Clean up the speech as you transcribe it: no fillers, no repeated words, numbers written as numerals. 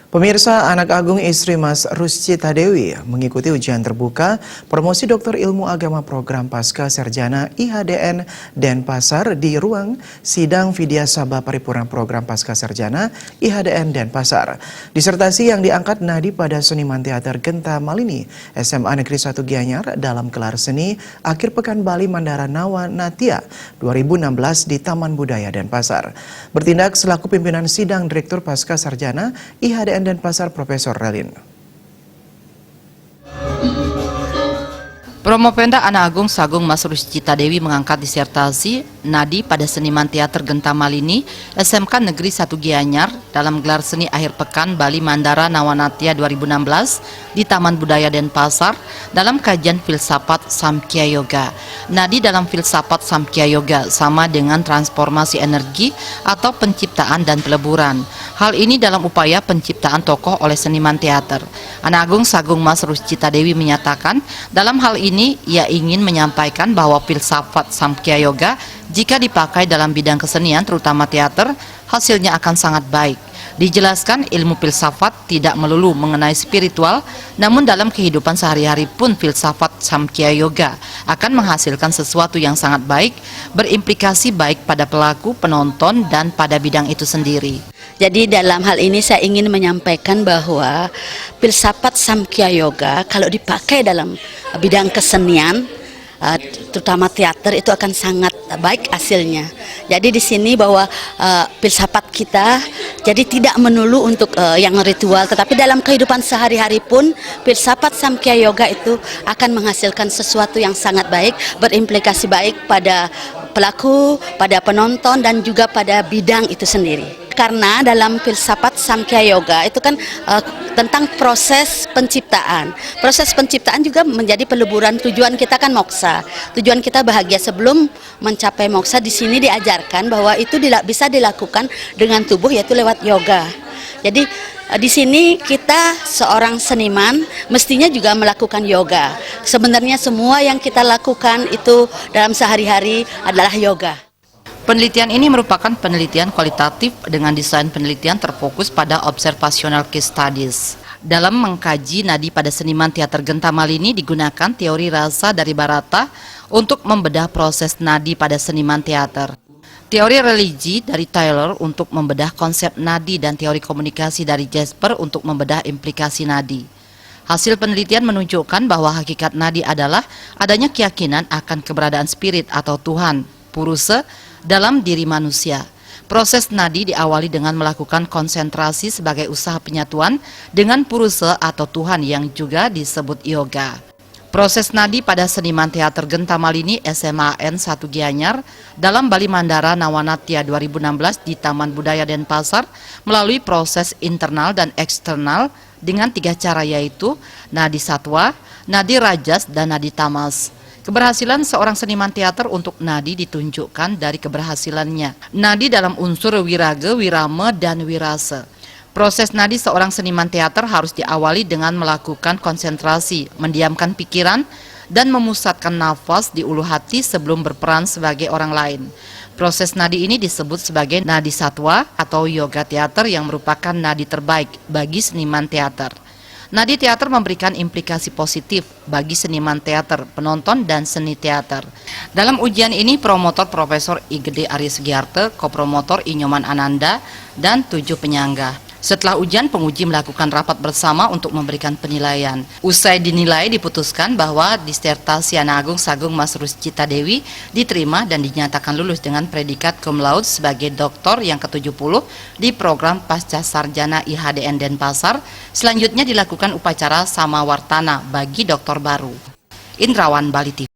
Pemirsa, anak agung istri Mas Ruscita Dewi mengikuti ujian terbuka promosi doktor ilmu agama program Pasca Sarjana IHDN Denpasar di ruang sidang Vidya Sabah Paripurna program Pasca Sarjana IHDN Denpasar. Disertasi yang diangkat nadi pada seniman teater Genta Malini, SMA Negeri 1 Gianyar dalam gelar seni Akhir Pekan Bali Mandara Nawa Natia 2016 di Taman Budaya Denpasar. Bertindak selaku pimpinan sidang Direktur Pasca Sarjana IHDN Denpasar Profesor Relin. Promopenda Anak Agung Sagung Mas Ruscita Dewi mengangkat disertasi nadi pada seniman teater Genta Malini SMK Negeri 1 Gianyar dalam gelar seni Akhir Pekan Bali Mandara Nawanatia 2016 di Taman Budaya Denpasar dalam kajian filsafat Samkhya Yoga. Nadi dalam filsafat Samkhya Yoga sama dengan transformasi energi atau penciptaan dan peleburan. Hal ini dalam upaya penciptaan tokoh oleh seniman teater. Anak Agung Sagung Mas Ruscita Dewi menyatakan dalam hal ini ia ingin menyampaikan bahwa filsafat Samkhya Yoga jika dipakai dalam bidang kesenian terutama teater hasilnya akan sangat baik. Dijelaskan ilmu filsafat tidak melulu mengenai spiritual, namun dalam kehidupan sehari-hari pun filsafat Samkhya Yoga akan menghasilkan sesuatu yang sangat baik, berimplikasi baik pada pelaku, penonton, dan pada bidang itu sendiri. Jadi dalam hal ini saya ingin menyampaikan bahwa filsafat Samkhya Yoga kalau dipakai dalam bidang kesenian, terutama teater itu akan sangat baik hasilnya. Jadi di sini bahwa filsafat kita jadi tidak melulu untuk yang ritual, tetapi dalam kehidupan sehari-hari pun filsafat Samkhya Yoga itu akan menghasilkan sesuatu yang sangat baik, berimplikasi baik pada pelaku, pada penonton, dan juga pada bidang itu sendiri. Karena dalam filsafat Samkhya Yoga itu kan tentang proses penciptaan. Proses penciptaan juga menjadi peleburan. Tujuan kita kan moksa. Tujuan kita bahagia sebelum mencapai moksa. Di sini diajarkan bahwa itu bisa dilakukan dengan tubuh, yaitu lewat yoga. Jadi di sini kita seorang seniman mestinya juga melakukan yoga. Sebenarnya semua yang kita lakukan itu dalam sehari-hari adalah yoga. Penelitian ini merupakan penelitian kualitatif dengan desain penelitian terfokus pada observational case studies. Dalam mengkaji nadi pada seniman teater Genta Malini digunakan teori rasa dari Bharata untuk membedah proses nadi pada seniman teater. Teori religi dari Taylor untuk membedah konsep nadi dan teori komunikasi dari Jasper untuk membedah implikasi nadi. Hasil penelitian menunjukkan bahwa hakikat nadi adalah adanya keyakinan akan keberadaan spirit atau Tuhan, Purusa, dalam diri manusia. Proses nadi diawali dengan melakukan konsentrasi sebagai usaha penyatuan dengan Purusa atau Tuhan yang juga disebut yoga. Proses nadi pada seniman teater Genta Malini SMAN 1 Gianyar dalam Bali Mandara Nawanatia 2016 di Taman Budaya Denpasar melalui proses internal dan eksternal dengan 3 cara, yaitu nadi satwa, nadi rajas, dan nadi tamas. Keberhasilan seorang seniman teater untuk nadi ditunjukkan dari keberhasilannya nadi dalam unsur wiraga, wirama, dan wirasa. Proses nadi seorang seniman teater harus diawali dengan melakukan konsentrasi, mendiamkan pikiran, dan memusatkan nafas di ulu hati sebelum berperan sebagai orang lain. Proses nadi ini disebut sebagai nadi satwa atau yoga teater yang merupakan nadi terbaik bagi seniman teater. Nadi teater memberikan implikasi positif bagi seniman teater, penonton, dan seni teater. Dalam ujian ini, promotor Profesor I. Gede Arya Sugiarto, kopromotor I. Nyoman Ananda, dan 7 penyangga. Setelah ujian, penguji melakukan rapat bersama untuk memberikan penilaian. Usai dinilai, diputuskan bahwa disertasi Anak Agung Sagung Mas Ruscita Dewi diterima dan dinyatakan lulus dengan predikat cum laude sebagai doktor yang ke-70 di program Pasca Sarjana IHDN Denpasar. Selanjutnya dilakukan upacara samawartana bagi doktor baru. Indrawan, Bali TV.